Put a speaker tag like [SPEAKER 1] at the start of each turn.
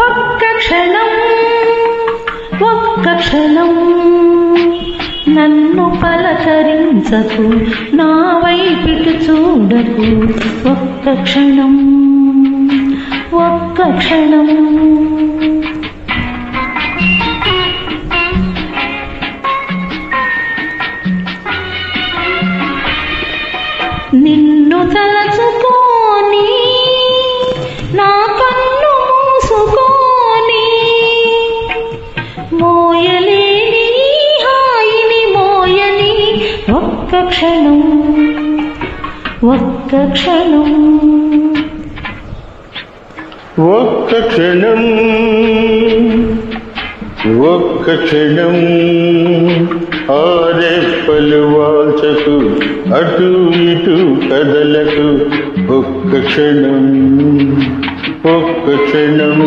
[SPEAKER 1] ఒక్క క్షణం ఒక్క క్షణం నన్ను పలకరించకు, నా వైపుకి చూడకు. ఒక్క క్షణం ఒక్క క్షణం నిన్ను తలచుకోని నా కన్ను మూసుకొని మోయలేని హాయిని మోయని ఒక్క క్షణం ఒక్క క్షణం
[SPEAKER 2] ఒక్క క్షణం ఒక్క క్షణం ఆరెప్పలు వాల్చకు, అటు ఇటు కదలకు. ఒక్క క్షణం ఒక్క క్షణం